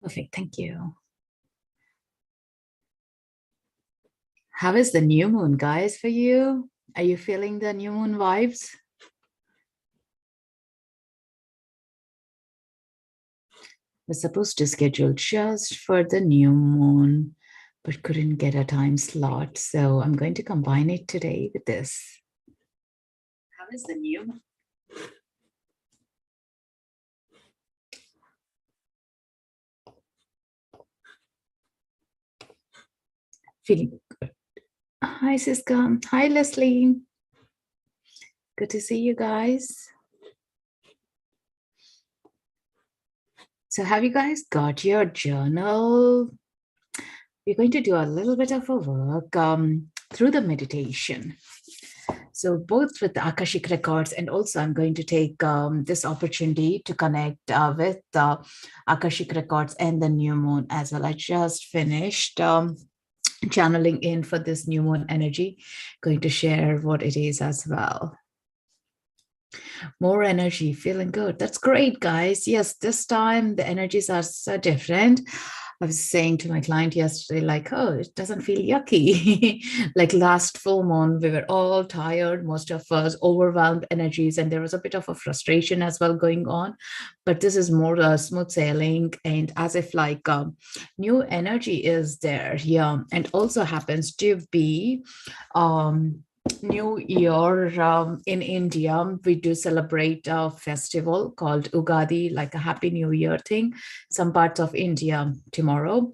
Perfect. Thank you. How is the new moon, guys, for you? Are you feeling the new moon vibes? We're supposed to schedule just for the new moon, but couldn't get a time slot. So I'm going to combine it today with this. How is the new moon? Feeling good. Hi, Siska. Hi, Leslie. Good to see you guys. So have you guys got your journal? We're going to do a little bit of a work through the meditation. So both with the Akashic Records, and also I'm going to take this opportunity to connect with the Akashic Records and the new moon as well. I just finished channeling in for this new moon energy, going to share what it is as well. More energy, feeling good. That's great, guys. Yes, this time the energies are so different. I was saying to my client yesterday, like, oh, it doesn't feel yucky. Like last full moon, we were all tired, most of us overwhelmed energies, and there was a bit of a frustration as well going on. But this is more smooth sailing, and as if like new energy is there. Yeah, and also happens to be New Year in India. We do celebrate a festival called Ugadi, like a Happy New Year thing. Some parts of India tomorrow,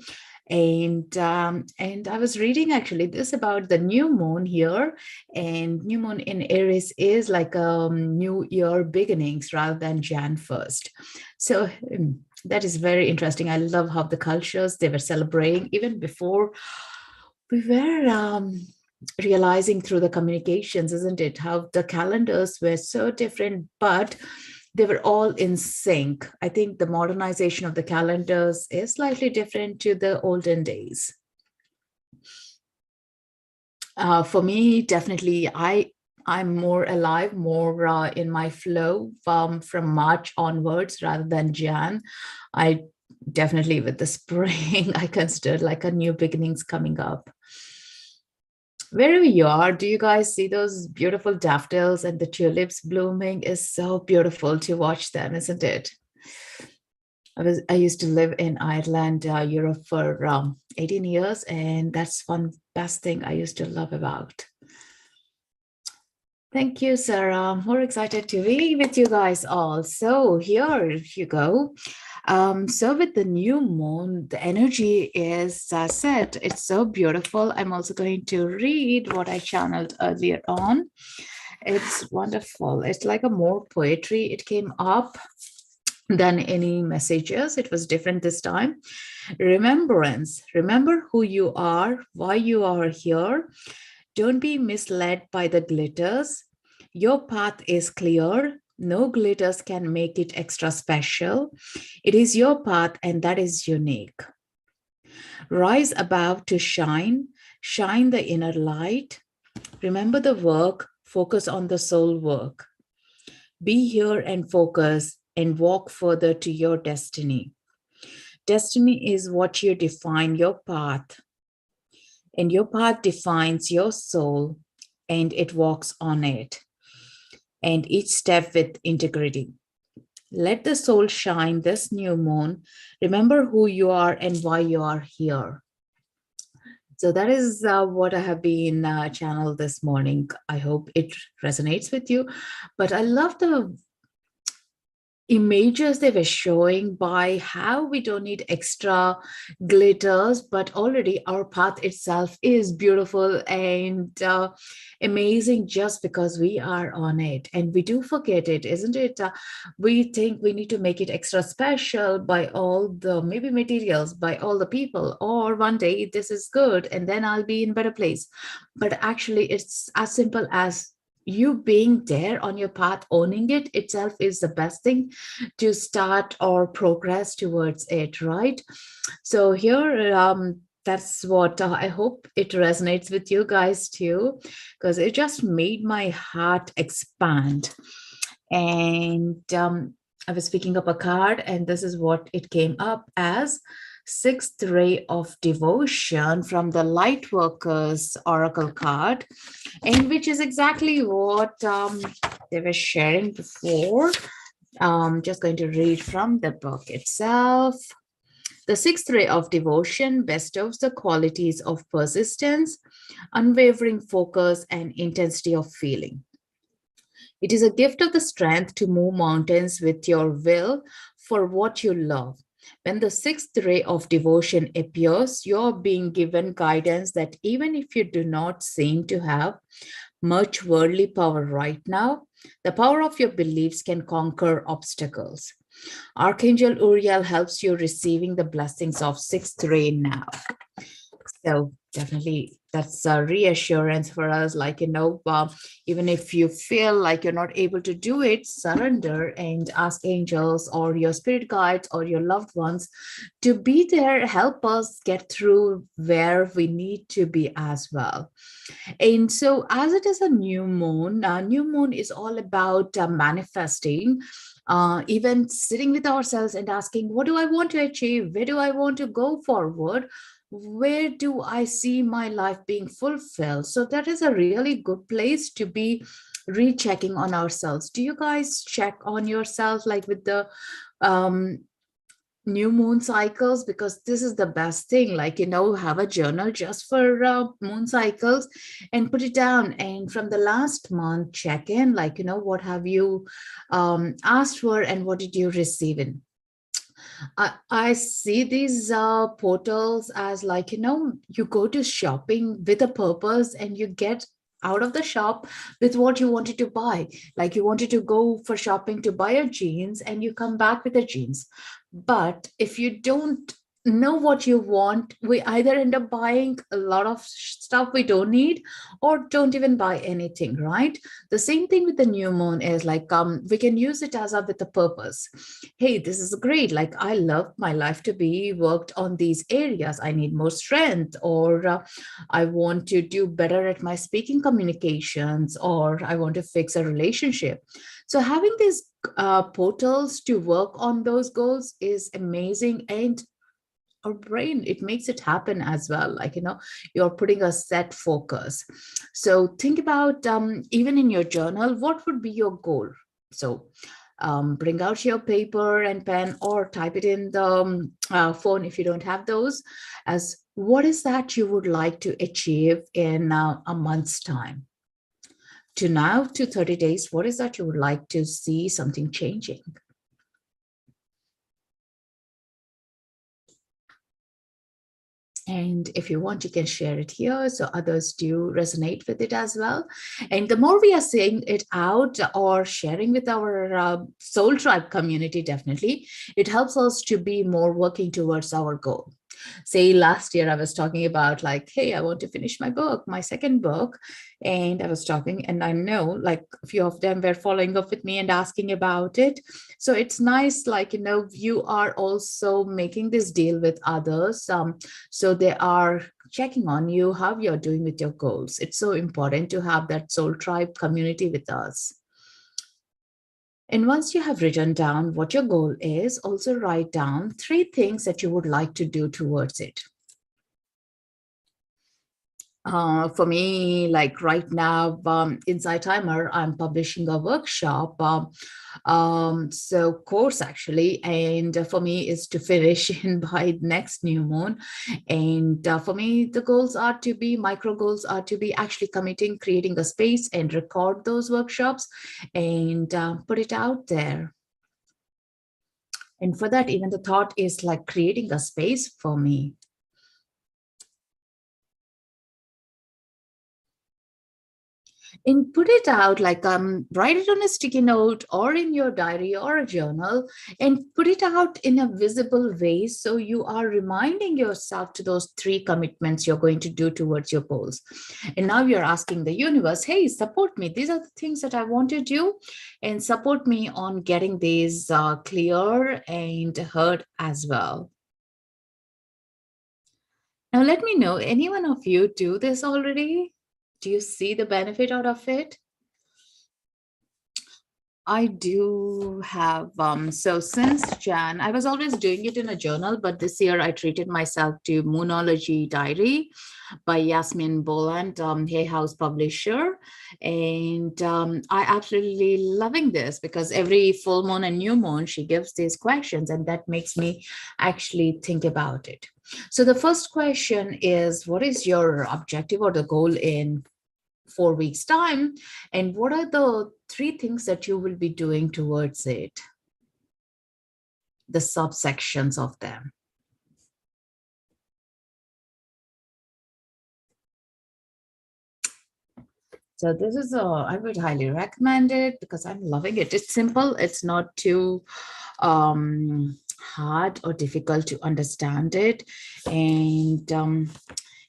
and I was reading actually this about the new moon here, and new moon in Aries is like New Year beginnings rather than Jan 1st. So that is very interesting. I love how the cultures they were celebrating even before we were. Realizing through the communications, isn't it? How the calendars were so different, but they were all in sync. I think the modernization of the calendars is slightly different to the olden days. For me, definitely, I'm more alive, more in my flow from March onwards rather than Jan. I definitely with the spring, I consider like a new beginnings coming up. Wherever you are, do you guys see those beautiful daffodils and the tulips blooming? Is so beautiful to watch them, isn't it? I used to live in Ireland, Europe for 18 years, and that's one best thing I used to love about. Thank you, Sarah. More excited to be with you guys all. So here you go. So with the new moon, the energy is set. It's so beautiful. I'm also going to read what I channeled earlier on. It's wonderful. It's like a more poetry. It came up than any messages. It was different this time. Remembrance. Remember who you are, why you are here. Don't be misled by the glitters. Your path is clear. No glitters can make it extra special. It is your path, and that is unique. Rise above to shine. Shine the inner light. Remember the work. Focus on the soul work. Be here and focus and walk further to your destiny. Destiny is what you define your path. And your path defines your soul, and it walks on it. And each step with integrity. Let the soul shine this new moon. Remember who you are and why you are here. So that is what I have been channeled this morning. I hope it resonates with you. But I love the images they were showing by how we don't need extra glitters, but already our path itself is beautiful and amazing just because we are on it. And we do forget it, isn't it? We think we need to make it extra special by all the maybe materials, by all the people, or one day this is good and then I'll be in a better place. But actually it's as simple as you being there on your path, owning it itself is the best thing to start or progress towards it, right? So here, that's what I hope it resonates with you guys too, because it just made my heart expand. And I was picking up a card, and this is what it came up as: Sixth Ray of Devotion from the Lightworkers Oracle card, and which is exactly what they were sharing before. Just going to read from the book itself. The sixth ray of devotion bestows the qualities of persistence, unwavering focus, and intensity of feeling. It is a gift of the strength to move mountains with your will for what you love. When the sixth ray of devotion appears, you're being given guidance that even if you do not seem to have much worldly power right now, the power of your beliefs can conquer obstacles. Archangel Uriel helps you receiving the blessings of sixth ray now. So definitely that's a reassurance for us. Like, even if you feel like you're not able to do it, surrender and ask angels or your spirit guides or your loved ones to be there, help us get through where we need to be as well. And so, as it is a new moon is all about manifesting. Even sitting with ourselves and asking, what do I want to achieve? Where do I want to go forward? Where do I see my life being fulfilled? So, that is a really good place to be rechecking on ourselves. Do you guys check on yourself like with the um, new moon cycles? Because this is the best thing, like, have a journal just for moon cycles and put it down, and from the last month check in, like, what have you asked for and what did you receive in. I see these portals as like, you go to shopping with a purpose and you get out of the shop with what you wanted to buy. Like you wanted to go for shopping to buy a jeans and you come back with a jeans. But if you don't know what you want, we either end up buying a lot of stuff we don't need or don't even buy anything, right? The same thing with the new moon is like, we can use it as a with a purpose. Hey, this is great. Like, I love my life to be worked on these areas. I need more strength, or I want to do better at my speaking communications, or I want to fix a relationship. So having these portals to work on those goals is amazing. And our brain, it makes it happen as well. Like, you're putting a set focus. So think about, even in your journal, what would be your goal? So bring out your paper and pen or type it in the phone if you don't have those, as what is that you would like to achieve in a month's time, to now to 30 days. What is that you would like to see something changing? And if you want, you can share it here so others do resonate with it as well. And the more we are saying it out or sharing with our soul tribe community, definitely, it helps us to be more working towards our goal. Say last year I was talking about like, hey, I want to finish my book, my second book. And I was talking, and I know like a few of them were following up with me and asking about it. So it's nice, like, you are also making this deal with others. So they are checking on you, how you're doing with your goals. It's so important to have that soul tribe community with us. And once you have written down what your goal is, also write down 3 things that you would like to do towards it. For me, like right now, Insighttimer, I'm publishing a workshop, so course actually, and for me is to finish in by next new moon. And for me, the goals are to be micro goals are to be actually committing, creating a space and record those workshops and put it out there. And for that, even the thought is like creating a space for me. And put it out, like write it on a sticky note or in your diary or a journal, and put it out in a visible way, so you are reminding yourself to those 3 commitments you're going to do towards your goals. And now you're asking the universe, hey, support me, these are the things that I want to do, and support me on getting these clear and heard as well. Now let me know, any one of you do this already? Do you see the benefit out of it? I do have, so since Jan, I was always doing it in a journal, but this year I treated myself to Moonology Diary by Yasmin Boland, Hay House publisher. And I absolutely loving this because every full moon and new moon, she gives these questions, and that makes me actually think about it. So the first question is, what is your objective or the goal in 4 weeks' time? And what are the three things that you will be doing towards it? The subsections of them. So this is I would highly recommend it because I'm loving it. It's simple. It's not too hard or difficult to understand it. And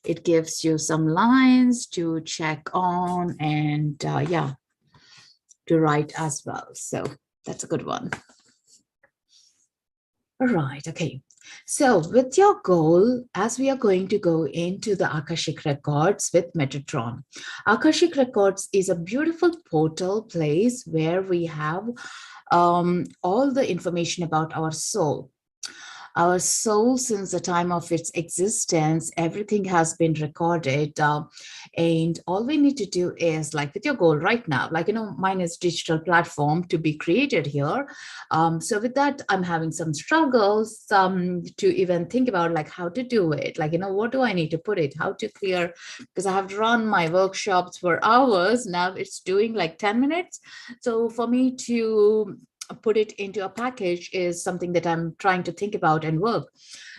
it gives you some lines to check on and yeah, to write as well. So that's a good one. All right, okay. So with your goal, as we are going to go into the Akashic Records with Metatron, Akashic Records is a beautiful portal place where we have all the information about our soul. Our soul, since the time of its existence, everything has been recorded. And all we need to do is, like with your goal right now, like, mine is digital platform to be created here. So with that, I'm having some struggles to even think about like how to do it. Like, what do I need to put it, how to clear, because I have run my workshops for hours. Now it's doing like 10 minutes. So for me to put it into a package is something that I'm trying to think about and work.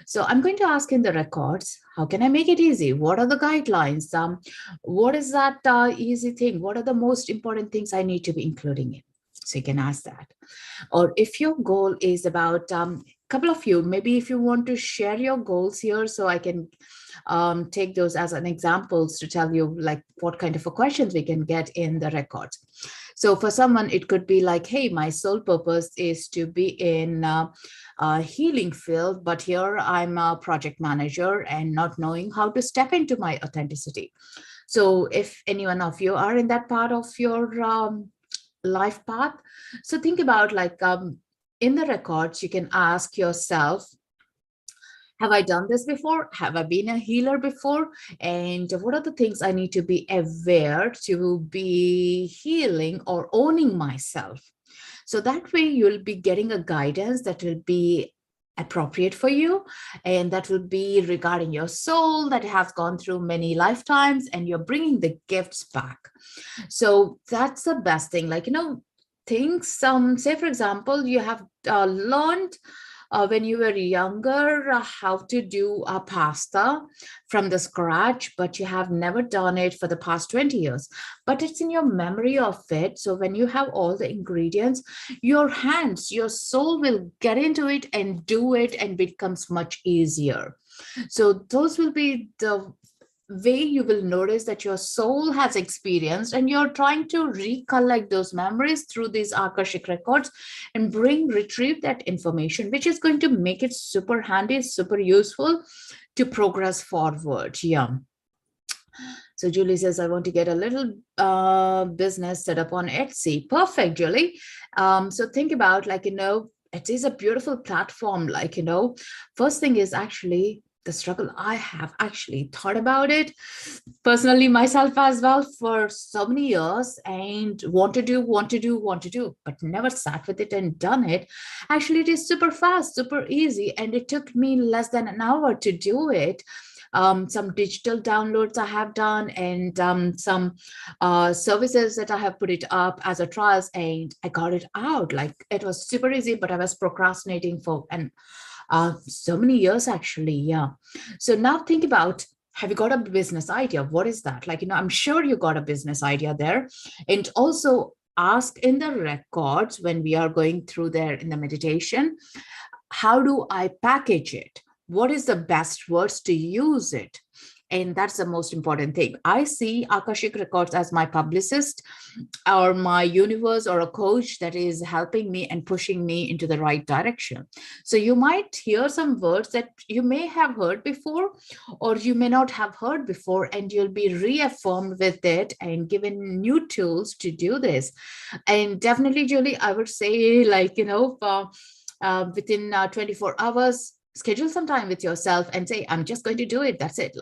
So I'm going to ask in the records, how can I make it easy? What are the guidelines? What is that easy thing? What are the most important things I need to be including in? So you can ask that. Or if your goal is about couple of you, maybe if you want to share your goals here, so I can take those as an examples to tell you like what kind of a questions we can get in the records. So for someone, it could be like, hey, my sole purpose is to be in a healing field, but here I'm a project manager and not knowing how to step into my authenticity. So if any one of you are in that part of your life path, so think about like in the records, you can ask yourself, have I done this before? Have I been a healer before? And what are the things I need to be aware to be healing or owning myself? So that way you'll be getting a guidance that will be appropriate for you, and that will be regarding your soul that has gone through many lifetimes, and you're bringing the gifts back. So that's the best thing. Like, things, say for example, you have learned when you were younger how to do a pasta from the scratch, but you have never done it for the past 20 years, but it's in your memory of it. So when you have all the ingredients, your hands, your soul will get into it and do it, and becomes much easier. So those will be the way you will notice that your soul has experienced, and you're trying to recollect those memories through these Akashic records and retrieve that information, which is going to make it super handy, super useful to progress forward. Yeah. So Julie says, I want to get a little business set up on Etsy. Perfect, Julie. So think about like, it is a beautiful platform. Like, first thing is actually the struggle. I have actually thought about it personally myself as well for so many years, and want to do, but never sat with it and done it. Actually, it is super fast, super easy, and it took me less than an hour to do it. Some digital downloads I have done, and some services that I have put it up as a trials, and I got it out. Like, it was super easy, but I was procrastinating for so many years actually. Yeah. So now think about, have you got a business idea? What is that? Like, I'm sure you got a business idea there. And also ask in the records when we are going through there in the meditation, how do I package it? What is the best words to use it? And that's the most important thing. I see Akashic Records as my publicist or my universe or a coach that is helping me and pushing me into the right direction. So you might hear some words that you may have heard before, or you may not have heard before, and you'll be reaffirmed with it and given new tools to do this. And definitely, Julie, I would say, like, within 24 hours, schedule some time with yourself and say, I'm just going to do it. That's it.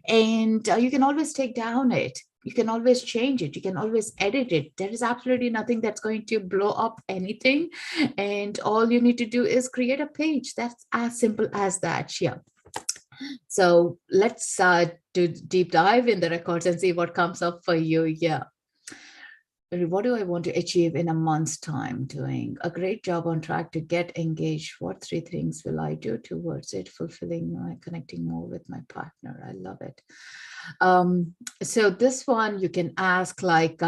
And you can always take down it. You can always change it. You can always edit it. There is absolutely nothing that's going to blow up anything. And all you need to do is create a page. That's as simple as that. Yeah. So let's do deep dive in the records and see what comes up for you. Yeah. What do I want to achieve in a month's time? Doing a great job, on track to get engaged. What 3 things will I do towards it? Fulfilling my, connecting more with my partner. I love it. So this one you can ask, like,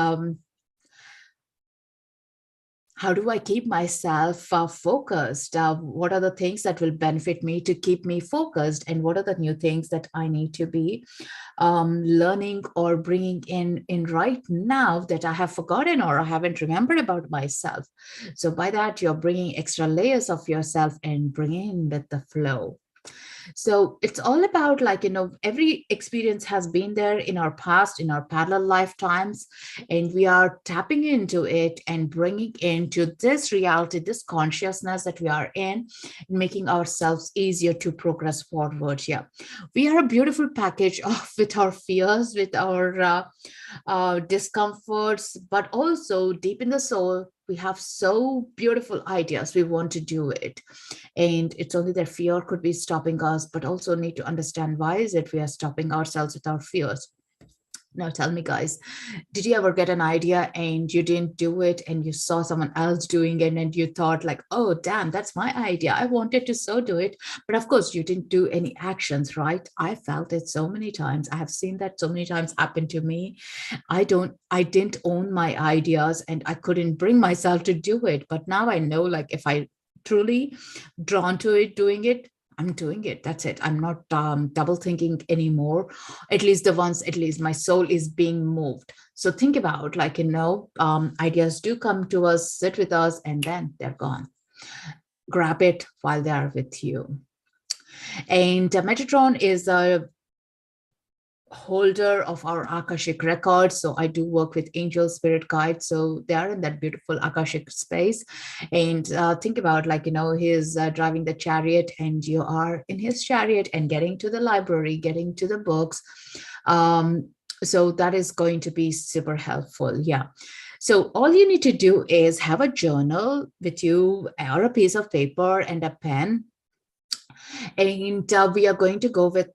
how do I keep myself focused? What are the things that will benefit me to keep me focused? And what are the new things that I need to be learning or bringing in right now that I have forgotten or I haven't remembered about myself? So by that, you're bringing extra layers of yourself and bringing in with the flow. So it's all about, like, every experience has been there in our past, in our parallel lifetimes, and we are tapping into it and bringing into this reality, this consciousness that we are in, making ourselves easier to progress forward. Yeah, we are a beautiful package of with our fears, with our discomforts, but also deep in the soul, we have so beautiful ideas. We want to do it. And it's only that fear could be stopping us, but also need to understand why is it we are stopping ourselves with our fears. Now tell me, guys, did you ever get an idea and you didn't do it and you saw someone else doing it and you thought, like, oh, damn, that's my idea. I wanted to so do it. But of course, you didn't do any actions, right? I felt it so many times. I have seen that so many times happen to me. I didn't own my ideas and I couldn't bring myself to do it. But now I know, like, if I truly drawn to it, doing it, I'm doing it. That's it. I'm not double thinking anymore. At least my soul is being moved. So think about, like, ideas do come to us, sit with us, and then they're gone. Grab it while they are with you. And Metatron is a holder of our Akashic records. So I do work with angel spirit guides. So they are in that beautiful Akashic space. And think about, like, he's driving the chariot and you are in his chariot and getting to the library, getting to the books. So that is going to be super helpful. Yeah. So all you need to do is have a journal with you or a piece of paper and a pen. And we are going to go with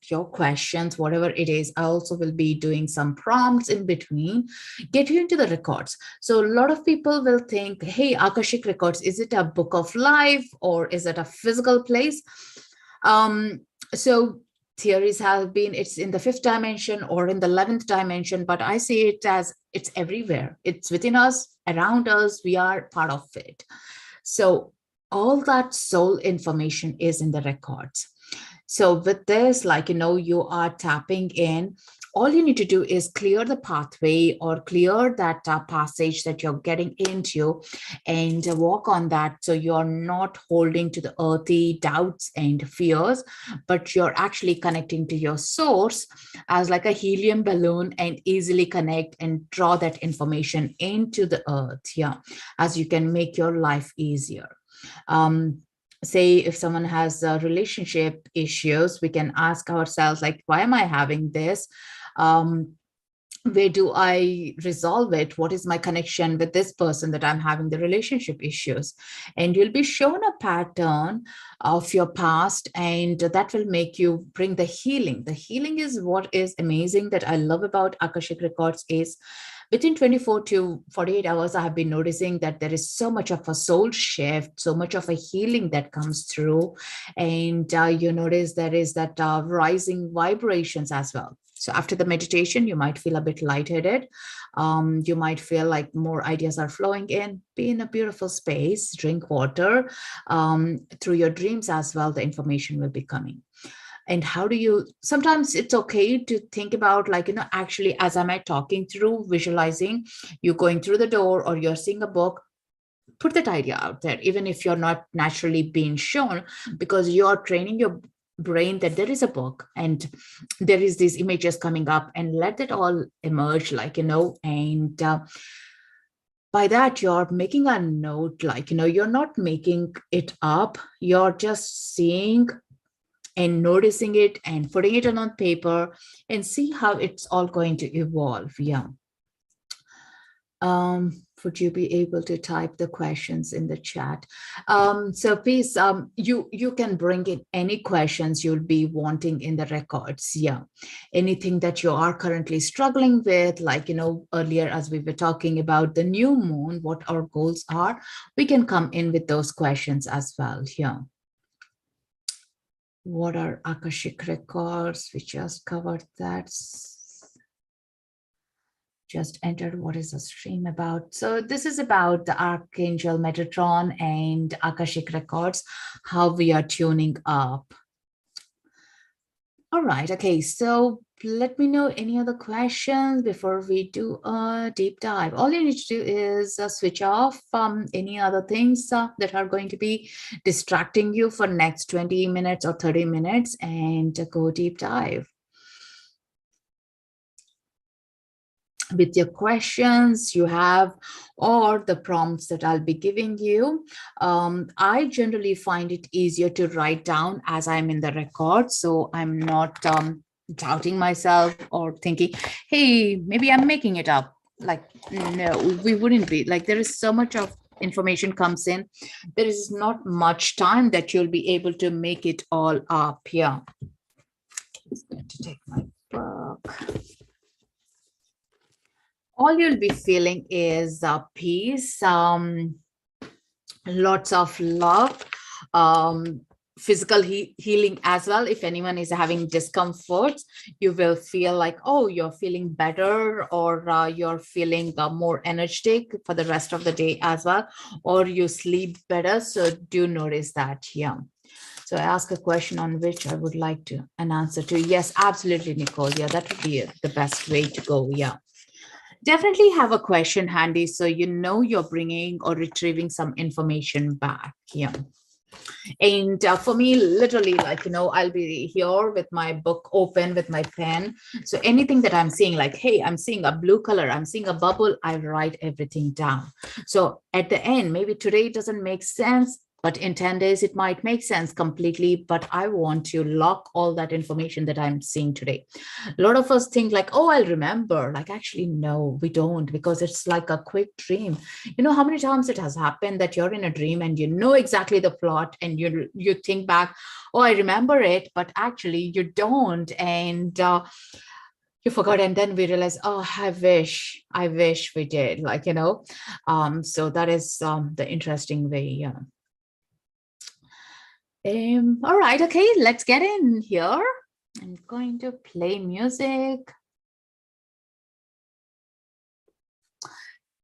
your questions, whatever it is. I also will be doing some prompts in between, get you into the records. So a lot of people will think, hey, Akashic Records, is it a book of life or is it a physical place? So theories have been it's in the 5th dimension or in the 11th dimension, but I see it as it's everywhere. It's within us, around us. We are part of it. So all that soul information is in the records. So with this, like, you are tapping in. All you need to do is clear the pathway or clear that passage that you're getting into and walk on that. So you're not holding to the earthy doubts and fears, but you're actually connecting to your source as like a helium balloon and easily connect and draw that information into the earth. Yeah, as you can make your life easier. Say if someone has relationship issues, we can ask ourselves, like, why am I having this? Where do I resolve it? What is my connection with this person that I'm having the relationship issues? And you'll be shown a pattern of your past, and that will make you bring the healing. The healing is what is amazing that I love about Akashic Records is within 24 to 48 hours, I have been noticing that there is so much of a soul shift, so much of a healing that comes through. And you notice there is that rising vibrations as well. So after the meditation, you might feel a bit lightheaded. You might feel like more ideas are flowing in. Be in a beautiful space, drink water. Through your dreams as well, the information will be coming. And how do you, sometimes it's okay to think about like, actually, as am I talking through, visualizing, you going through the door or you're seeing a book, put that idea out there, even if you're not naturally being shown, because you're training your brain that there is a book and there is these images coming up, and let it all emerge, like, and by that you're making a note, like, you're not making it up, you're just seeing and noticing it and putting it on paper and see how it's all going to evolve. Yeah. Would you be able to type the questions in the chat? So please, you can bring in any questions you'll be wanting in the records. Yeah, anything that you are currently struggling with, like, earlier as we were talking about the new moon, what our goals are, we can come in with those questions as well. Yeah. What are Akashic records? We just covered that. Just entered what is the stream about. So this is about the Archangel Metatron and Akashic records, how we are tuning up. All right, okay, so let me know any other questions before we do a deep dive. All you need to do is switch off any other things that are going to be distracting you for next 20 minutes or 30 minutes and go deep dive. With your questions you have or the prompts that I'll be giving you. I generally find it easier to write down as I'm in the record, so I'm not doubting myself or thinking, hey, maybe I'm making it up. Like, no, we wouldn't be. Like, there is so much of information comes in. There is not much time that you'll be able to make it all up. Yeah. I'm just going to take my book. All you'll be feeling is peace, lots of love, physical healing as well. If anyone is having discomfort, you will feel like, oh, you're feeling better, or you're feeling more energetic for the rest of the day as well, or you sleep better. So do notice that. Yeah. So I ask a question on which I would like to an answer to. Yes, absolutely, Nicole. Yeah, that would be the best way to go. Yeah. Definitely have a question handy so you're bringing or retrieving some information back. Yeah. And for me, literally, like, I'll be here with my book open with my pen. So anything that I'm seeing, like, hey, I'm seeing a blue color, I'm seeing a bubble, I write everything down. So at the end, maybe today it doesn't make sense, but in 10 days, it might make sense completely. But I want to lock all that information that I'm seeing today. A lot of us think like, oh, I'll remember. Like, actually, no, we don't, because it's like a quick dream. You know how many times it has happened that you're in a dream and you know exactly the plot and you think back, oh, I remember it, but actually you don't. And you forgot, and then we realize, oh, I wish we did, like, so that is the interesting way. Yeah. All right, okay, let's get in here. I'm going to play music.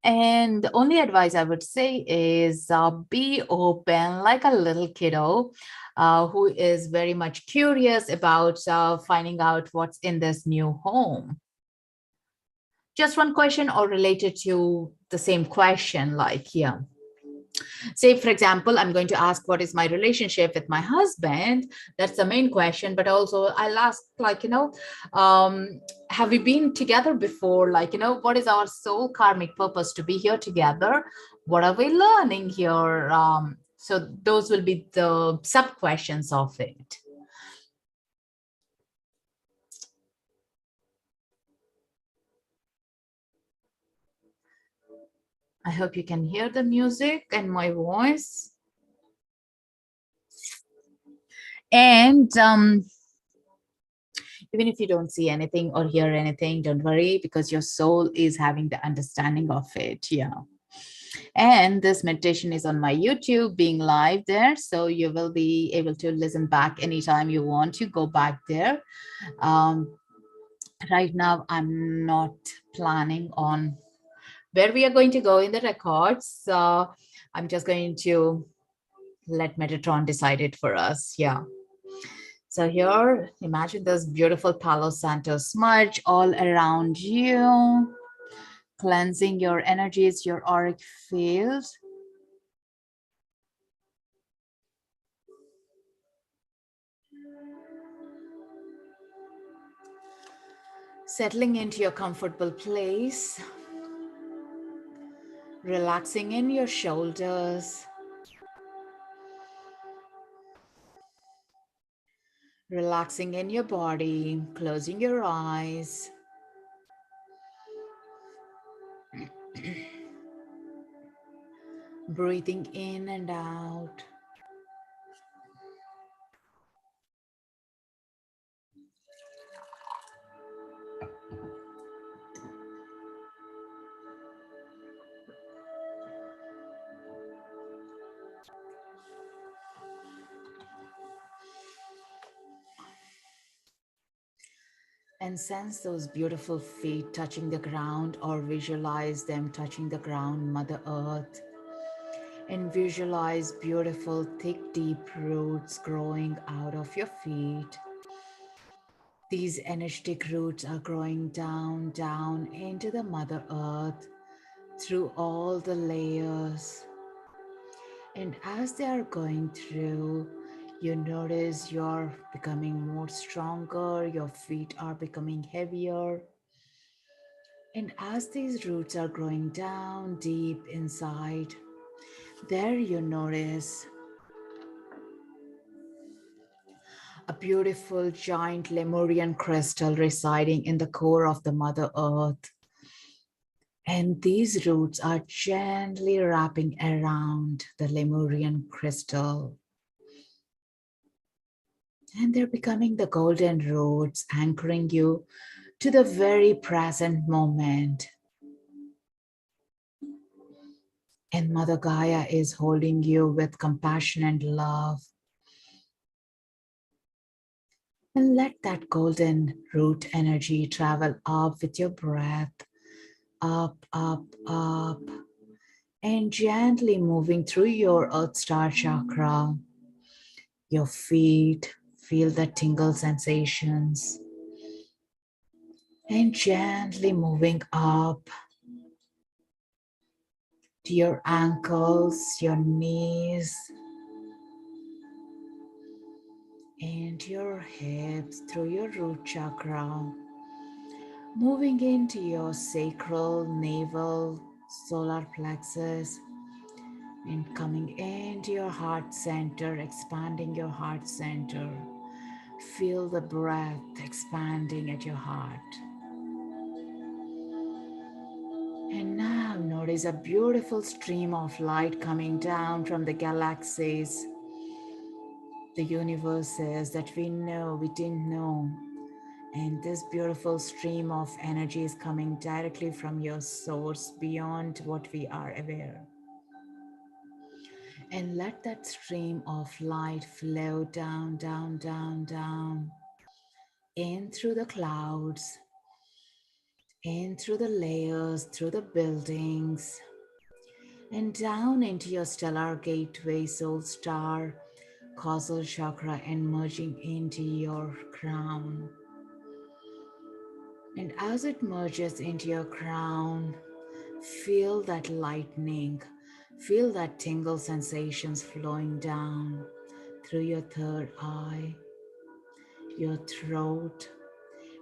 And the only advice I would say is be open like a little kiddo who is very much curious about finding out what's in this new home. Just one question or related to the same question, like, yeah. Say, for example, I'm going to ask, what is my relationship with my husband? That's the main question. But also I'll ask, like, have we been together before? Like, what is our soul karmic purpose to be here together? What are we learning here? So those will be the sub questions of it. I hope you can hear the music and my voice. And even if you don't see anything or hear anything, don't worry, because your soul is having the understanding of it. Yeah. And this meditation is on my YouTube, being live there. So you will be able to listen back anytime you want to go back there. Right now, I'm not planning on where we are going to go in the records. So I'm just going to let Metatron decide it for us. Yeah. So here, imagine this beautiful Palo Santo smudge all around you, cleansing your energies, your auric field. Settling into your comfortable place, relaxing in your shoulders, relaxing in your body, closing your eyes. Breathing in and out. And sense those beautiful feet touching the ground, or visualize them touching the ground, Mother Earth. And visualize beautiful, thick, deep roots growing out of your feet. These energetic roots are growing down, down into the Mother Earth through all the layers. And as they are going through, you notice you're becoming more stronger, your feet are becoming heavier. And as these roots are growing down deep inside, there you notice a beautiful giant Lemurian crystal residing in the core of the Mother Earth. And these roots are gently wrapping around the Lemurian crystal. And they're becoming the golden roots, anchoring you to the very present moment. And Mother Gaia is holding you with compassion and love. And let that golden root energy travel up with your breath, up, up, up, and gently moving through your Earth Star chakra, your feet, feel the tingle sensations, and gently moving up to your ankles, your knees, and your hips through your root chakra, moving into your sacral, navel, solar plexus, and coming into your heart center, expanding your heart center. Feel the breath expanding at your heart. And now notice a beautiful stream of light coming down from the galaxies, the universes that we know, we didn't know. And this beautiful stream of energy is coming directly from your source beyond what we are aware. And let that stream of light flow down, down, down, down, in through the clouds, in through the layers, through the buildings, and down into your stellar gateway, soul star, causal chakra, and merging into your crown. And as it merges into your crown, feel that lightning, feel that tingle sensations flowing down through your third eye, your throat,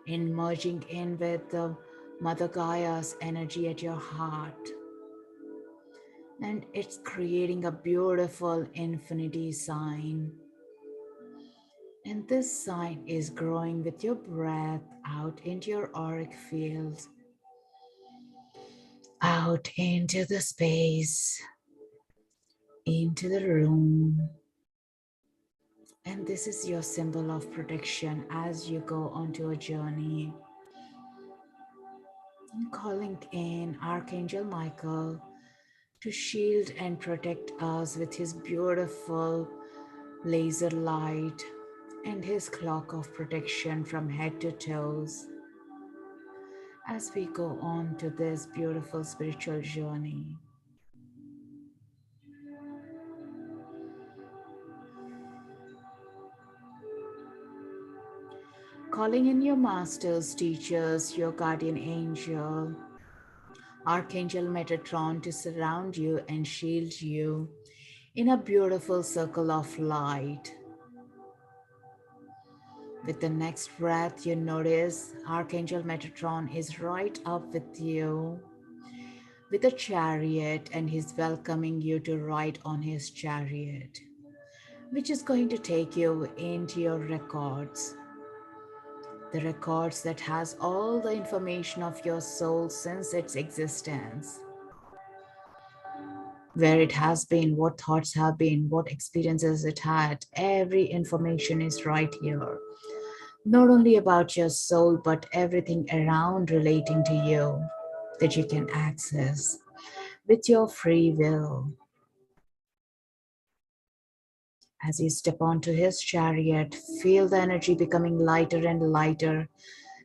and merging in with the Mother Gaia's energy at your heart. And it's creating a beautiful infinity sign. And this sign is growing with your breath out into your auric field, out into the space, into the room. And this is your symbol of protection as you go onto a journey. And calling in Archangel Michael to shield and protect us with his beautiful laser light and his cloak of protection from head to toes as we go on to this beautiful spiritual journey. calling in your masters, teachers, your guardian angel, Archangel Metatron to surround you and shield you in a beautiful circle of light. With the next breath, you notice Archangel Metatron is right up with you with a chariot, and he's welcoming you to ride on his chariot, which is going to take you into your records. The records that has all the information of your soul since its existence. Where it has been, what thoughts have been, what experiences it had, every information is right here. Not only about your soul, but everything around relating to you that you can access with your free will. As you step onto his chariot, feel the energy becoming lighter and lighter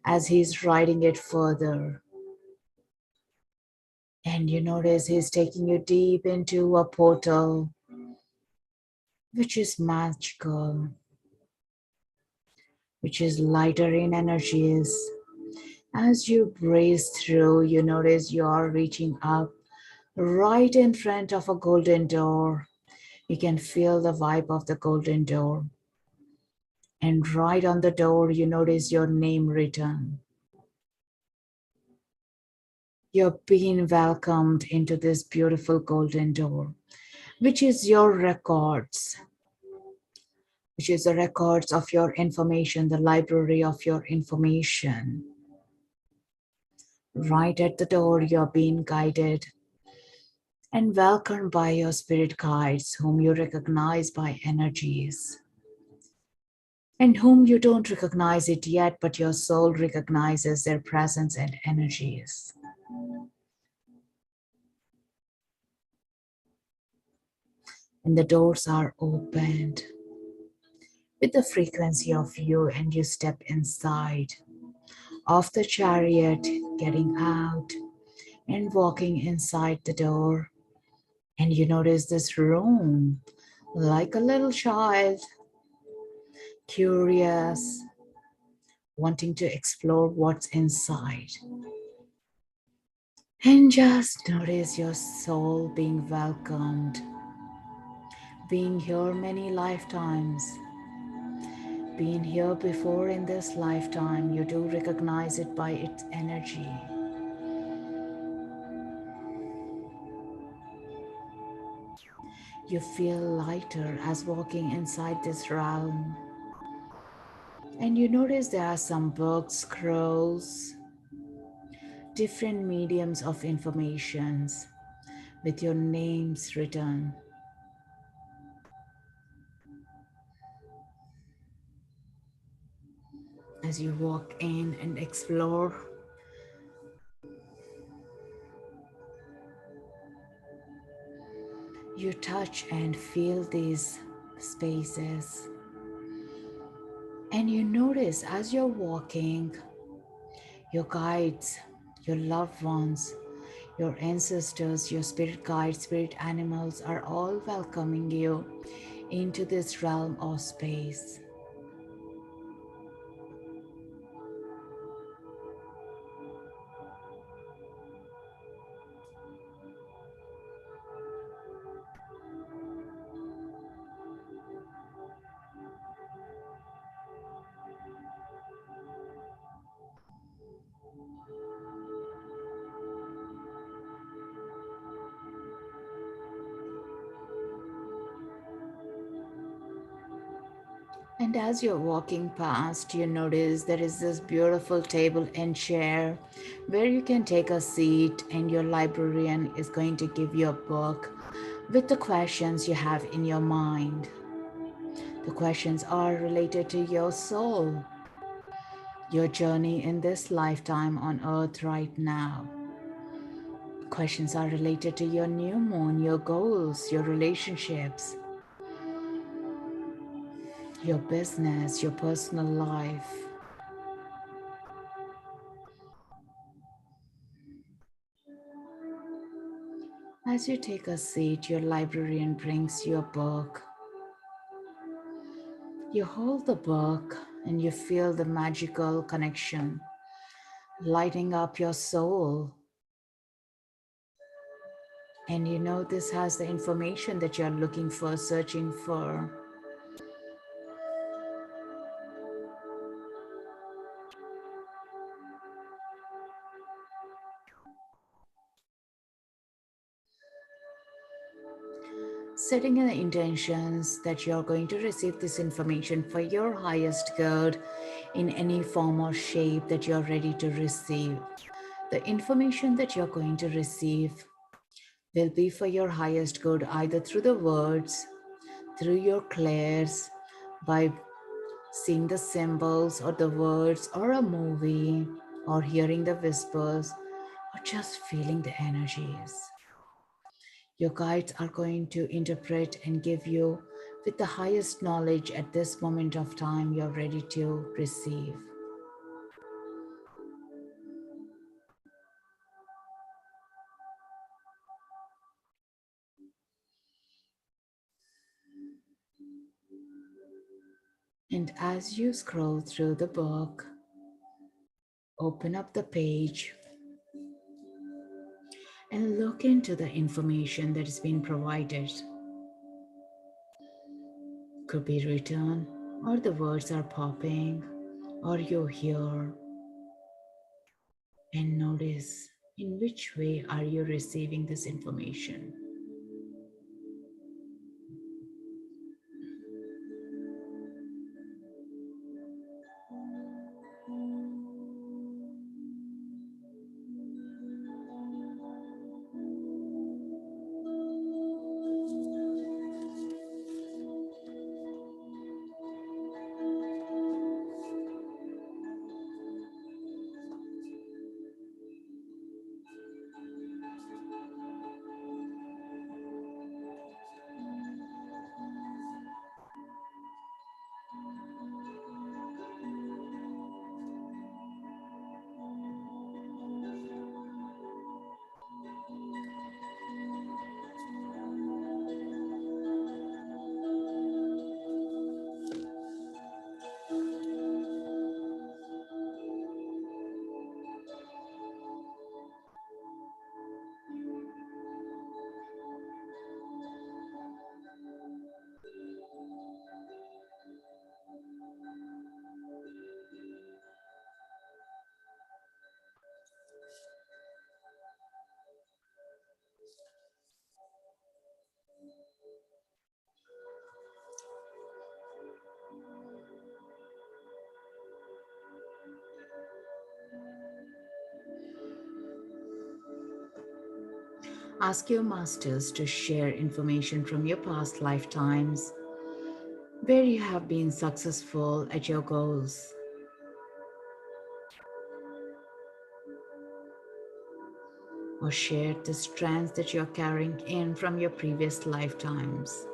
as he's riding it further. And you notice he's taking you deep into a portal, which is magical, which is lighter in energies. As you breeze through, you notice you're reaching up right in front of a golden door. You can feel the vibe of the golden door. And right on the door, you notice your name written. You're being welcomed into this beautiful golden door, which is your records, which is the records of your information, the library of your information. Right at the door, you're being guided and welcomed by your spirit guides, whom you recognize by energies, and whom you don't recognize it yet, but your soul recognizes their presence and energies. And the doors are opened with the frequency of you, and you step inside of the chariot, getting out and walking inside the door. And you notice this room like a little child, curious, wanting to explore what's inside. And just notice your soul being welcomed, being here many lifetimes, being here before in this lifetime. You do recognize it by its energy. You feel lighter as walking inside this realm. And you notice there are some books, scrolls, different mediums of informations with your names written. As you walk in and explore, you touch and feel these spaces. And you notice as you're walking, your guides, your loved ones, your ancestors, your spirit guides, spirit animals are all welcoming you into this realm of space. And as you're walking past, you notice there is this beautiful table and chair where you can take a seat, and your librarian is going to give you a book with the questions you have in your mind. The questions are related to your soul, your journey in this lifetime on earth right now. Questions are related to your new moon, your goals, your relationships, your business, your personal life. As you take a seat, your librarian brings you a book. You hold the book and you feel the magical connection lighting up your soul. And you know this has the information that you're looking for, searching for. Setting in the intentions that you're going to receive this information for your highest good in any form or shape that you're ready to receive. The information that you're going to receive will be for your highest good, either through the words, through your clairs, by seeing the symbols or the words or a movie, or hearing the whispers, or just feeling the energies. Your guides are going to interpret and give you with the highest knowledge at this moment of time you're ready to receive. And as you scroll through the book, open up the page and look into the information that is being provided. Could be written, or the words are popping, or you hear. And notice in which way are you receiving this information. Ask your masters to share information from your past lifetimes where you have been successful at your goals. Or share the strands that you're carrying in from your previous lifetimes.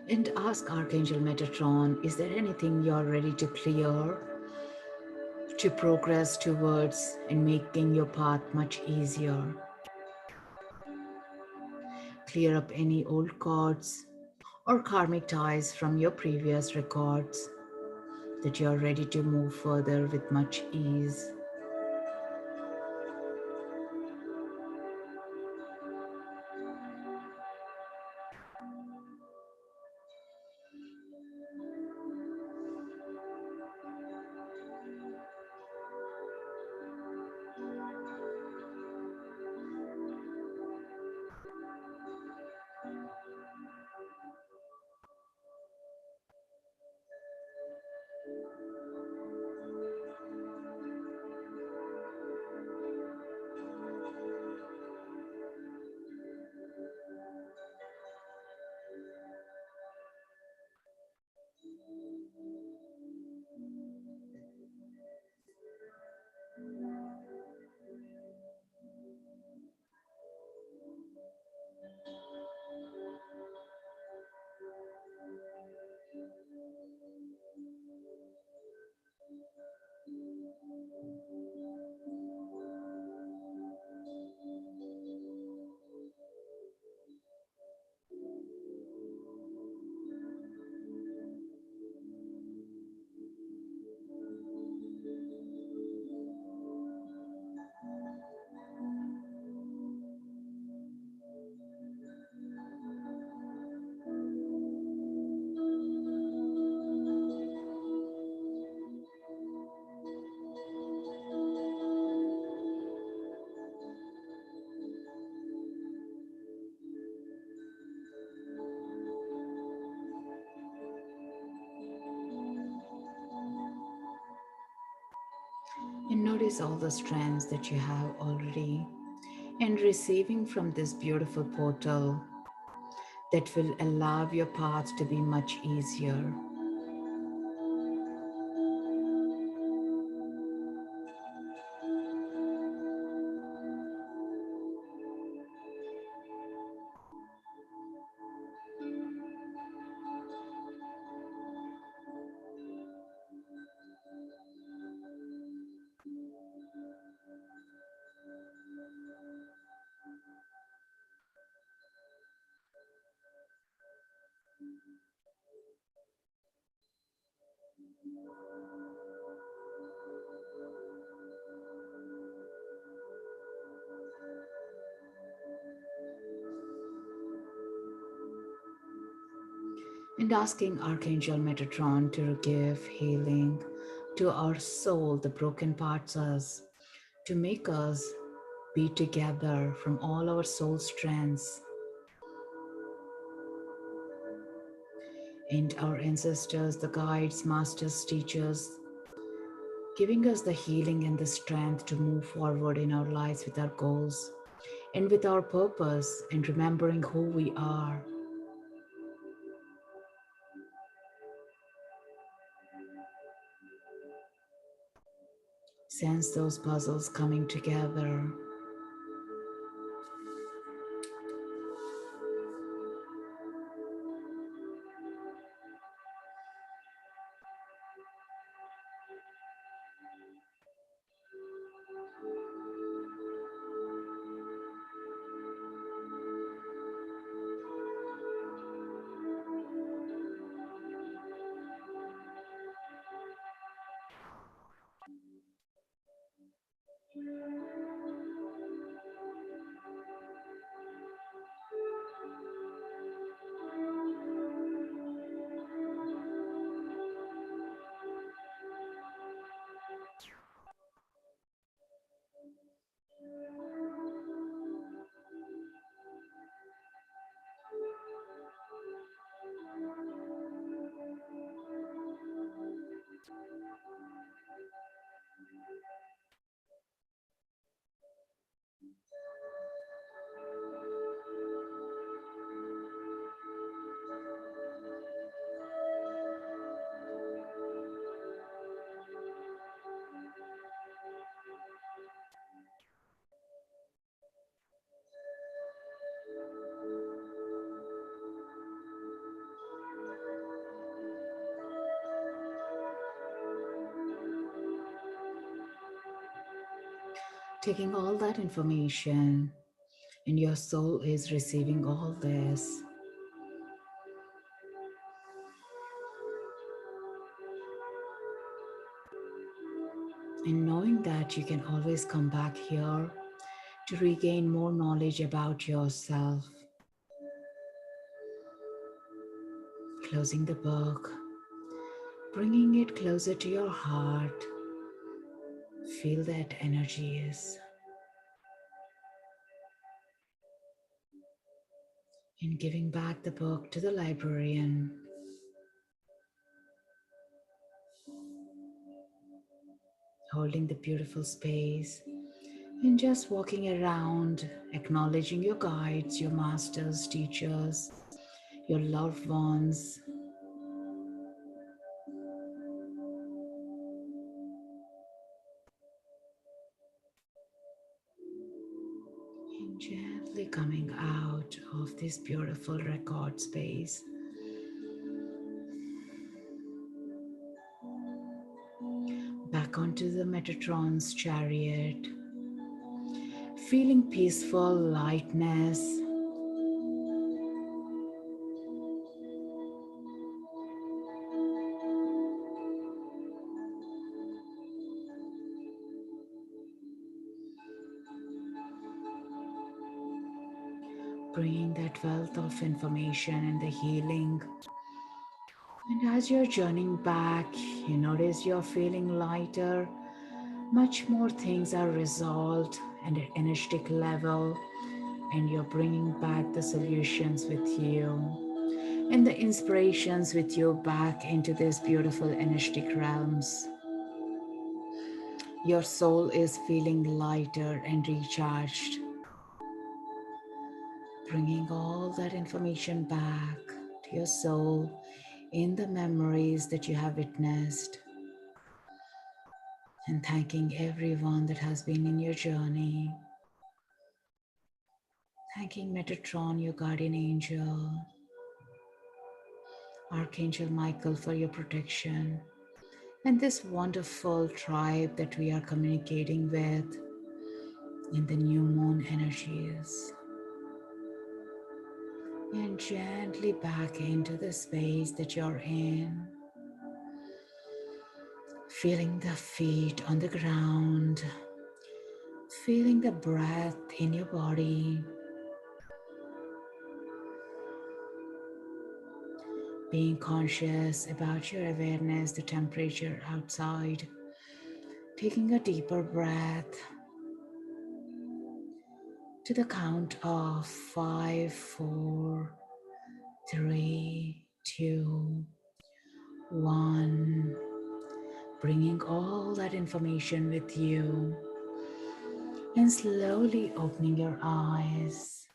And ask Archangel Metatron, is there anything you're ready to clear, to progress towards, and making your path much easier? clear up any old cords or karmic ties from your previous records, that you're ready to move further with much ease. And notice all the strands that you have already and receiving from this beautiful portal that will allow your path to be much easier. And asking Archangel Metatron to give healing to our soul, the broken parts of us, to make us be together from all our soul strands, and our ancestors, the guides, masters, teachers, giving us the healing and the strength to move forward in our lives with our goals and with our purpose and remembering who we are. Sense those puzzles coming together. Taking all that information And your soul is receiving all this. And knowing that you can always come back here to regain more knowledge about yourself. Closing the book, bringing it closer to your heart. Feel that energy is. And giving back the book to the librarian. Holding the beautiful space and just walking around, acknowledging your guides, your masters, teachers, your loved ones. And gently coming out of this beautiful record space. Back onto the Metatron's chariot. Feeling peaceful lightness. Bringing that wealth of information and the healing. And as you're journeying back, you notice you're feeling lighter. Much more things are resolved at an energetic level, and you're bringing back the solutions with you and the inspirations with you back into these beautiful energetic realms. Your soul is feeling lighter and recharged, bringing all that information back to your soul in the memories that you have witnessed, and thanking everyone that has been in your journey. Thanking Metatron, your guardian angel, Archangel Michael for your protection, and this wonderful tribe that we are communicating with in the new moon energies. And gently back into the space that you're in, feeling the feet on the ground, feeling the breath in your body, being conscious about your awareness, the temperature outside, taking a deeper breath to the count of 5, 4, 3, 2, 1, bringing all that information with you and slowly opening your eyes,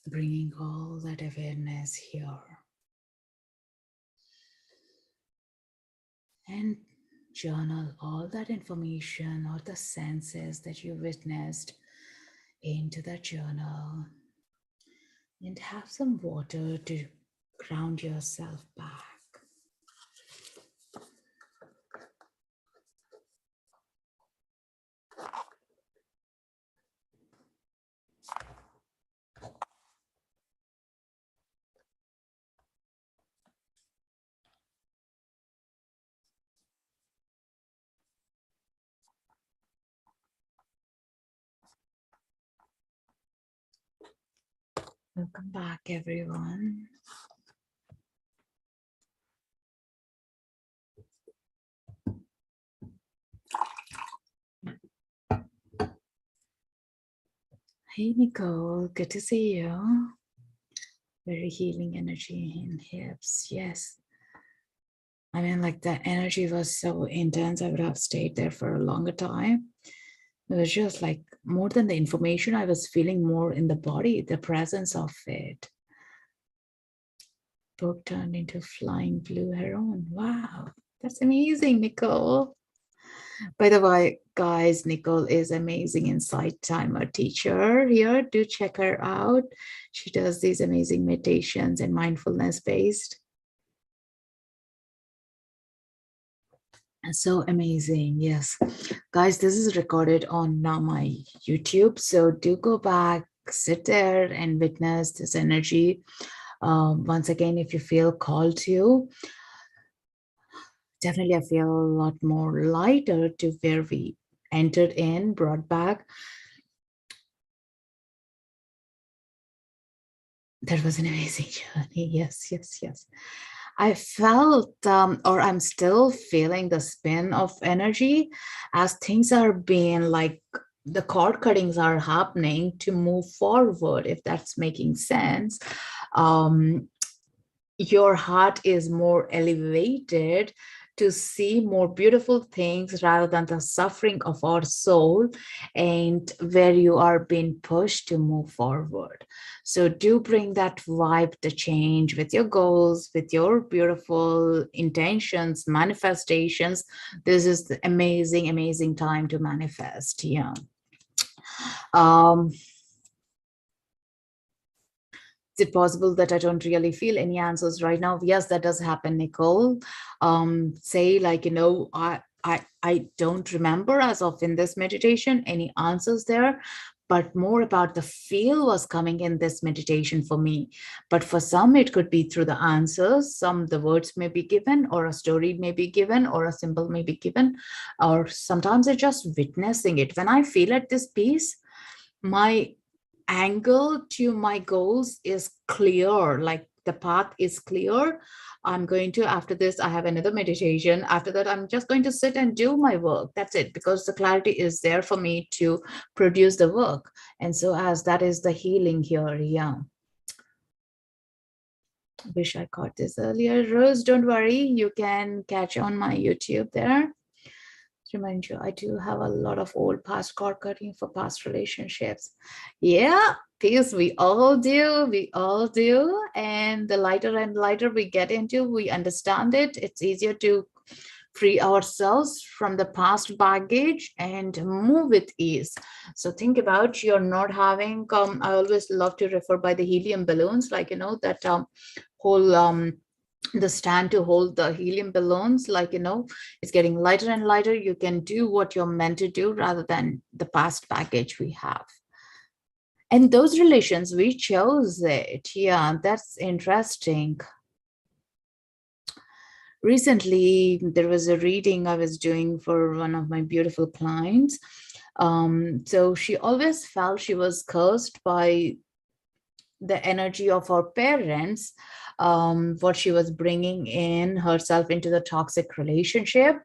bringing all that awareness here. And journal all that information or the senses that you witnessed into the journal, and have some water to ground yourself back. Welcome back, everyone. Hey, Nicole, good to see you. Very healing energy in hips. Yes. I mean, like the energy was so intense, I would have stayed there for a longer time. It was just like more than the information, I was feeling more in the body, the presence of it. Book turned into flying blue heron. Wow, that's amazing, Nicole. By the way, guys, Nicole is amazing Insighttimer teacher here. Do check her out. She does these amazing meditations and mindfulness based. So amazing. Yes. Guys, this is recorded on my YouTube. So do go back, sit there and witness this energy. Once again, if you feel called to, definitely I feel a lot more lighter to where we entered in, brought back. That was an amazing journey. Yes, yes, yes. I felt, or I'm still feeling the spin of energy as things are being like the cord cuttings are happening to move forward, if that's making sense. Um, your heart is more elevated to see more beautiful things rather than the suffering of our soul, and where you are being pushed to move forward. So do bring that vibe to change with your goals, with your beautiful intentions, manifestations. This is the amazing, amazing time to manifest. Yeah. um is it possible that I don't really feel any answers right now? Yes, that does happen, Nicole. Say like, I don't remember as of in this meditation any answers there, but more about the feel was coming in this meditation for me. But for some, it could be through the answers. Some the words may be given, or a story may be given, or a symbol may be given, or sometimes it's just witnessing it. When I feel at this piece, my angle to my goals is clear, like the path is clear. I'm going to, after this I have another meditation. After that I'm just going to sit and do my work. That's it, because the clarity is there for me to produce the work. And so as that is the healing here. Yeah, wish I caught this earlier. Rose, don't worry, you can catch on my YouTube there. Remind you, I do have a lot of old past cord cutting for past relationships. Yeah, because we all do. We all do. And the lighter and lighter we get into, we understand it. It's easier to free ourselves from the past baggage and move with ease. So think about, you're not having, I always love to refer by the helium balloons, like, that whole the stand to hold the helium balloons, like, it's getting lighter and lighter. You can do what you're meant to do rather than the past baggage we have. And those relations, we chose it. Yeah, that's interesting. Recently, there was a reading I was doing for one of my beautiful clients. So she always felt she was cursed by the energy of her parents, what she was bringing in herself into the toxic relationship.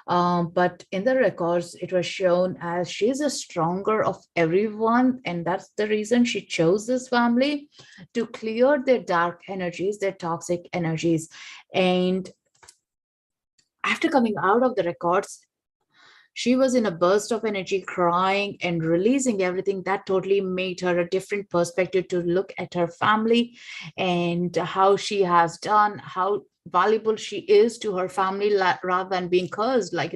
But in the records, it was shown as she's a stronger of everyone. And that's the reason she chose this family, to clear their dark energies, their toxic energies. And after coming out of the records, she was in a burst of energy, crying and releasing everything. That totally made her a different perspective to look at her family and how she has done, how valuable she is to her family, rather than being cursed. Like,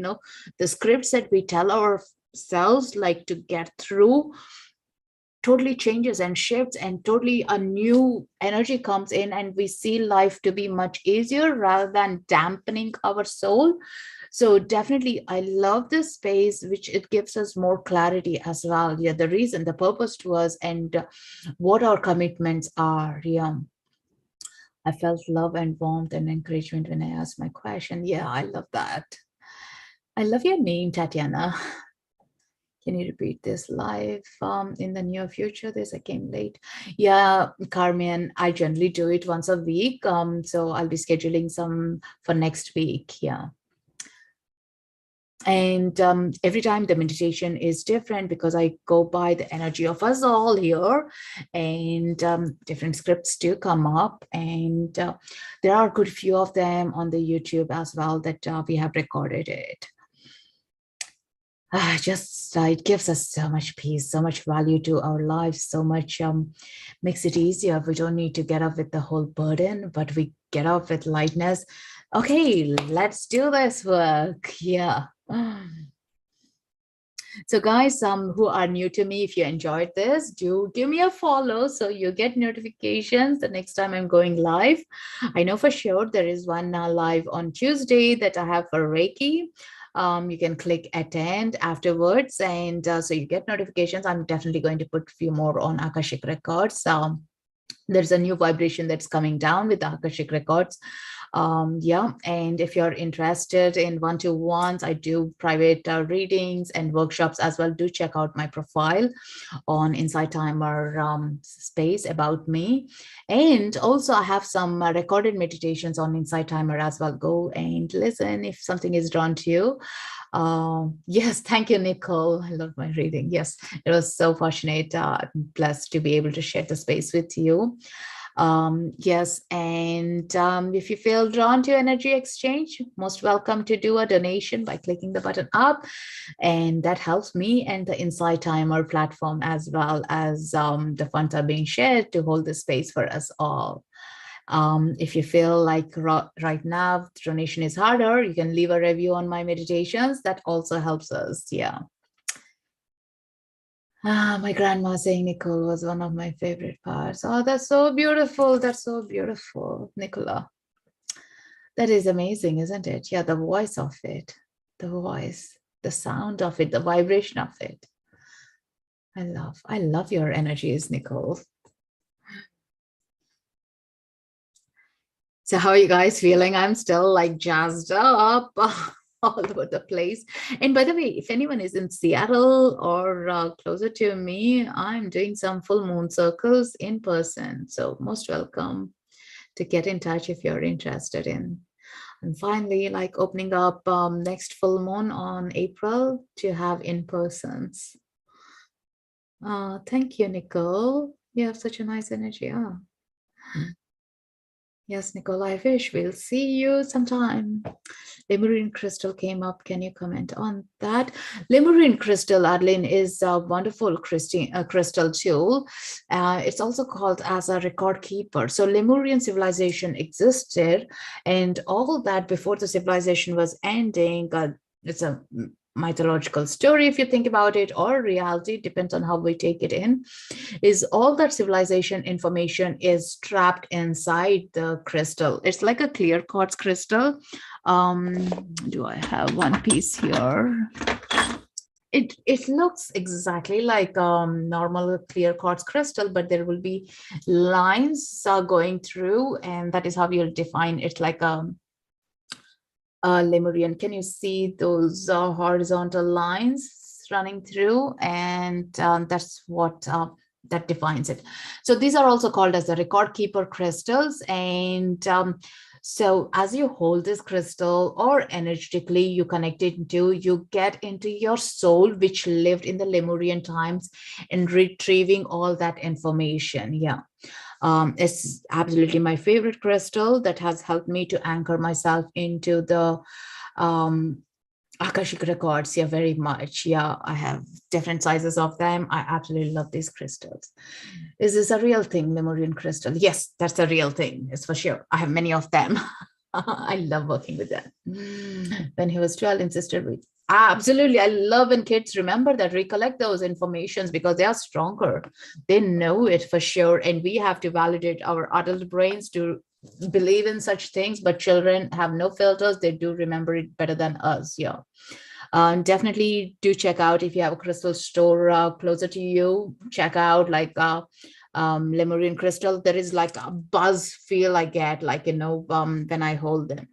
the scripts that we tell ourselves, like, to get through, totally changes and shifts, and totally a new energy comes in, and we see life to be much easier rather than dampening our soul. So definitely I love this space, which it gives us more clarity as well. Yeah, the reason, the purpose to us, and what our commitments are. Yeah, I felt love and warmth and encouragement when I asked my question. Yeah, I love that. I love your name, Tatiana. Can you repeat this live in the near future? This I came late. Yeah, Carmen, I generally do it once a week. So I'll be scheduling some for next week. Yeah. And every time the meditation is different, because I go by the energy of us all here, and different scripts do come up, and there are a good few of them on the YouTube as well that we have recorded it. Just it gives us so much peace, so much value to our lives, so much makes it easier. We don't need to get up with the whole burden, but we get up with lightness. Okay, let's do this work. Yeah. So guys, who are new to me, if you enjoyed this, do give me a follow so you get notifications the next time I'm going live. I know for sure there is one live on Tuesday that I have for Reiki. You can click attend afterwards, and so you get notifications. I'm definitely going to put a few more on Akashic Records. There's a new vibration that's coming down with the Akashic Records. Yeah, and if you're interested in one-to-ones, I do private readings and workshops as well. Do check out my profile on Insighttimer space about me. And also I have some recorded meditations on Insighttimer as well. Go and listen if something is drawn to you. Yes, thank you, Nicole. I love my reading. Yes, it was so fortunate, blessed to be able to share the space with you. Yes, and if you feel drawn to energy exchange, most welcome to do a donation by clicking the button up, and that helps me and the Insighttimer platform, as well as the funds are being shared to hold the space for us all. If you feel like right now donation is harder, you can leave a review on my meditations. That also helps us. Yeah. My grandma saying Nicole was one of my favorite parts. Oh, that's so beautiful. That's so beautiful, Nicola. That is amazing, isn't it? Yeah, the voice of it, the voice, the sound of it, the vibration of it. I love your energies, Nicole. So how are you guys feeling? I'm still like jazzed up. All over the place. And by the way, if anyone is in Seattle or closer to me, I'm doing some full moon circles in person. So most welcome to get in touch if you're interested in. And finally, like opening up next full moon on April to have in persons. Thank you, Nicole. You have such a nice energy. Oh. Yes, Nicole, I wish we'll see you sometime. Lemurian Crystal came up. Can you comment on that? Lemurian Crystal, Adeline, is a wonderful crystal tool. It's also called as a record keeper. So Lemurian civilization existed, and all that before the civilization was ending. It's a mythological story, if you think about it, or reality, depends on how we take it in, is all that civilization information is trapped inside the crystal. It's like a clear quartz crystal. Do I have one piece here? It looks exactly like normal clear quartz crystal, but there will be lines going through, and that is how you'll define it, like Lemurian. Can you see those horizontal lines running through? And that's what that defines it. So these are also called as the record keeper crystals. And so as you hold this crystal, or energetically you connect it to, you get into your soul, which lived in the Lemurian times, and retrieving all that information. Yeah. It's absolutely my favorite crystal that has helped me to anchor myself into the Akashic Records. Yeah, very much. Yeah, I have different sizes of them. I absolutely love these crystals. Is this a real thing, Lemurian crystal? Yes, that's a real thing. It's for sure. I have many of them. I love working with them. When he was 12, insisted with. Absolutely. I love when kids remember that, recollect those informations, because they are stronger. They know it for sure. And we have to validate our adult brains to believe in such things, but children have no filters. They do remember it better than us. Yeah. Definitely do check out, if you have a crystal store closer to you, check out like Lemurian crystal. There is like a buzz feel I get, like, when I hold them.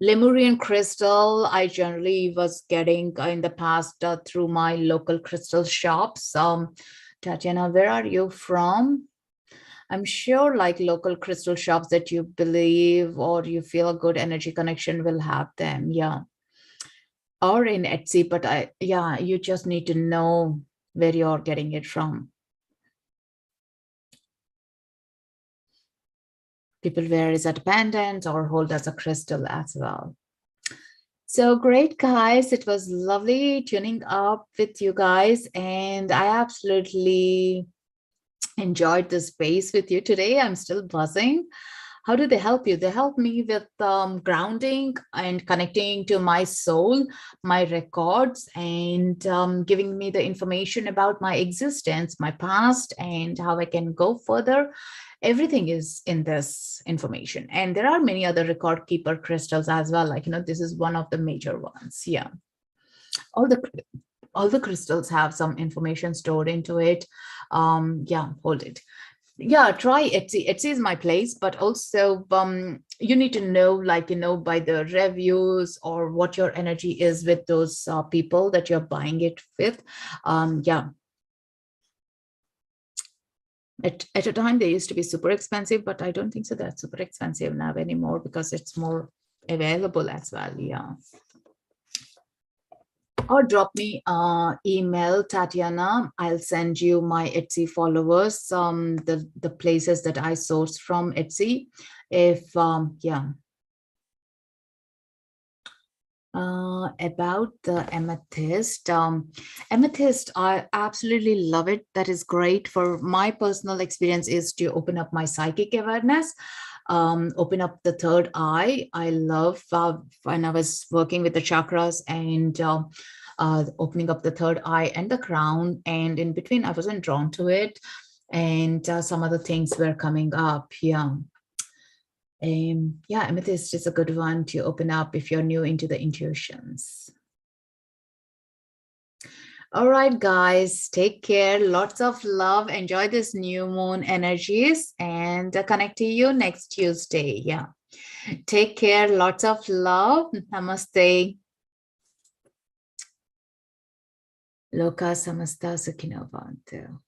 Lemurian crystal, I generally was getting in the past through my local crystal shops. Tatiana, where are you from? I'm sure like local crystal shops that you believe or you feel a good energy connection will have them. Yeah. Or in Etsy, but yeah, you just need to know where you're getting it from. People wear as a pendant or hold as a crystal as well. So great, guys. It was lovely tuning up with you guys, and I absolutely enjoyed this space with you today. I'm still buzzing. How do they help you? They help me with grounding and connecting to my soul, my records, and giving me the information about my existence, my past, and how I can go further. Everything is in this information. And there are many other record keeper crystals as well. Like, this is one of the major ones. Yeah. All the crystals have some information stored into it. Yeah, hold it. Yeah, try Etsy. Etsy is my place, but also you need to know, like, by the reviews or what your energy is with those people that you're buying it with. Yeah. At a time, they used to be super expensive, but I don't think so that's super expensive now anymore because it's more available as well. Yeah. Or drop me email, Tatiana. I'll send you my Etsy followers, the places that I source from Etsy. If yeah. About the amethyst. Amethyst, I absolutely love it. That is great. For my personal experience is to open up my psychic awareness, open up the third eye. I love when I was working with the chakras and opening up the third eye and the crown. And in between, I wasn't drawn to it. And some other things were coming up. Yeah. Yeah, amethyst is a good one to open up if you're new into the intuitions. All right, guys, take care. Lots of love. Enjoy this new moon energies and connect to you next Tuesday. Yeah. Take care. Lots of love. Namaste. Loka samasta sukhino bhavantu.